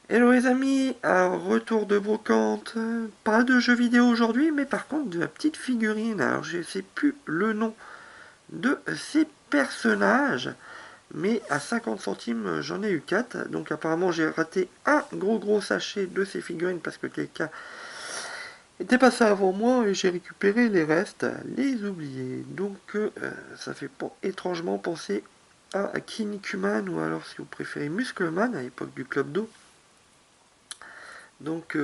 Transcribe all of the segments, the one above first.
Hello les amis, alors retour de brocante, pas de jeux vidéo aujourd'hui, mais par contre de la petite figurine. Alors je sais plus le nom de ces personnages, mais à 50 centimes j'en ai eu 4, donc apparemment j'ai raté un gros sachet de ces figurines parce que quelqu'un était passé avant moi et j'ai récupéré les restes, les oubliés. Donc ça fait étrangement penser à Kinnikuman ou alors si vous préférez Muscleman à l'époque du Club d'eau. Donc,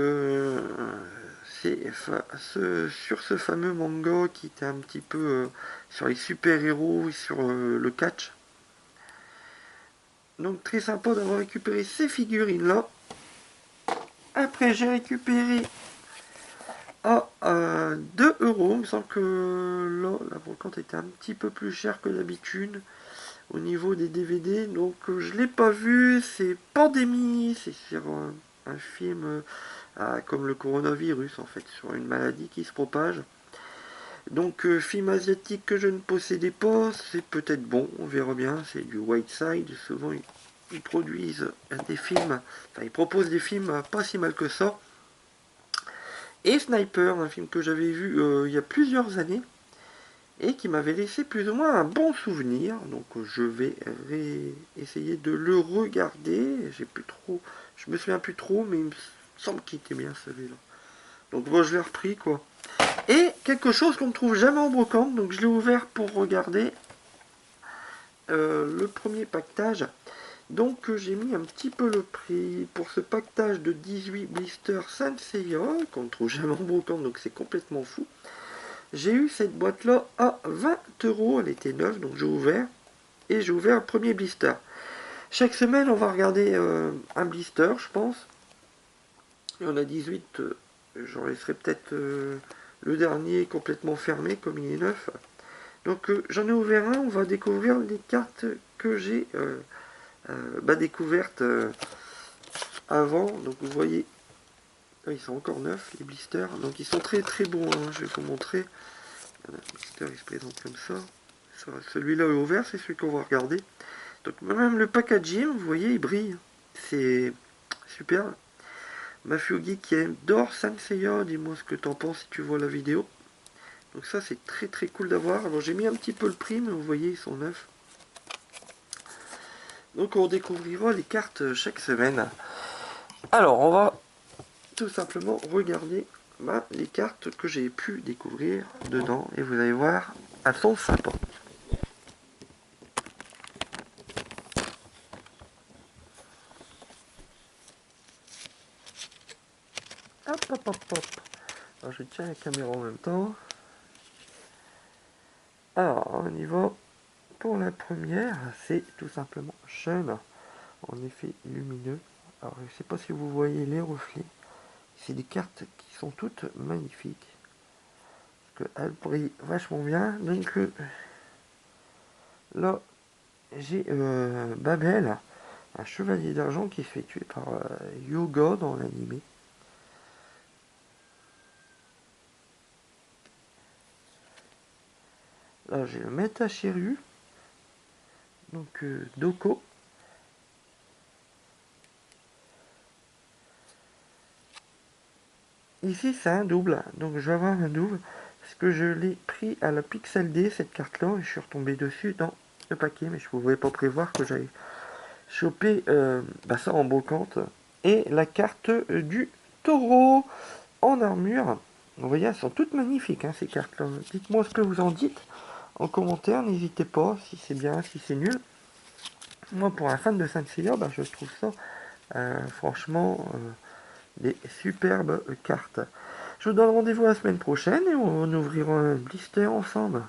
sur ce fameux manga qui était un petit peu sur les super-héros et sur le catch. Donc, très sympa d'avoir récupéré ces figurines-là. Après, j'ai récupéré à 2 euros. Il me semble que là, la brocante était un petit peu plus chère que d'habitude au niveau des DVD. Donc, je ne l'ai pas vu. C'est Pandémie. C'est sur un film comme le coronavirus en fait, sur une maladie qui se propage. Donc film asiatique que je ne possédais pas, c'est peut-être bon, on verra bien, c'est du White Side, souvent ils produisent des films, enfin ils proposent des films pas si mal que ça. Et Sniper, un film que j'avais vu il y a plusieurs années et qui m'avait laissé plus ou moins un bon souvenir. Donc je vais essayer de le regarder. J'ai plus trop, je me souviens plus trop, mais il me semble qu'il était bien celui-là. Donc bon, je l'ai repris quoi. Et quelque chose qu'on ne trouve jamais en brocante, donc je l'ai ouvert pour regarder le premier pactage. Donc j'ai mis un petit peu le prix pour ce pactage de 18 blisters Senseiya, qu'on ne trouve jamais en brocante, donc c'est complètement fou. J'ai eu cette boîte là à 20 euros, elle était neuve, donc j'ai ouvert. Et j'ai ouvert le premier blister. Chaque semaine on va regarder un blister, je pense. Il y en a 18, j'en laisserai peut-être le dernier complètement fermé comme il est neuf. Donc j'en ai ouvert un, on va découvrir les cartes que j'ai découvertes avant. Donc vous voyez, ils sont encore neufs les blisters. Donc ils sont très bons, hein. Je vais vous montrer. Un blister il se présente comme ça. Celui-là est ouvert, c'est celui qu'on va regarder. Donc même le packaging, vous voyez, il brille. C'est super. Mafugi qui adore Sanseiya, dis-moi ce que t'en penses si tu vois la vidéo. Donc ça c'est très cool d'avoir. Alors j'ai mis un petit peu le prix, mais vous voyez, ils sont neufs. Donc on découvrira les cartes chaque semaine. Alors on va tout simplement regarder les cartes que j'ai pu découvrir dedans. Et vous allez voir, elles sont sympas. Hop. Alors je tiens la caméra en même temps. Alors on y va. Pour la première, c'est tout simplement Shun en effet lumineux. Alors je ne sais pas si vous voyez les reflets. C'est des cartes qui sont toutes magnifiques. Parce qu'elles brillent vachement bien. Donc là, j'ai Babel, un chevalier d'argent qui se fait tuer par Yoga dans l'animé. Là, j'ai le Metachiru, donc Doko. Ici, c'est un double, donc je vais avoir un double, parce que je l'ai pris à la Pixel D, cette carte-là, et je suis retombé dessus dans le paquet, mais je ne pouvais pas prévoir que j'allais choper ça en brocante. Et la carte du taureau en armure. Vous voyez, elles sont toutes magnifiques, hein, ces cartes-là. Dites-moi ce que vous en dites en commentaire, n'hésitez pas, si c'est bien, si c'est nul. Moi, pour un fan de Saint-Seiya, je trouve ça, franchement, des superbes cartes. Je vous donne rendez-vous la semaine prochaine et on ouvrira un blister ensemble.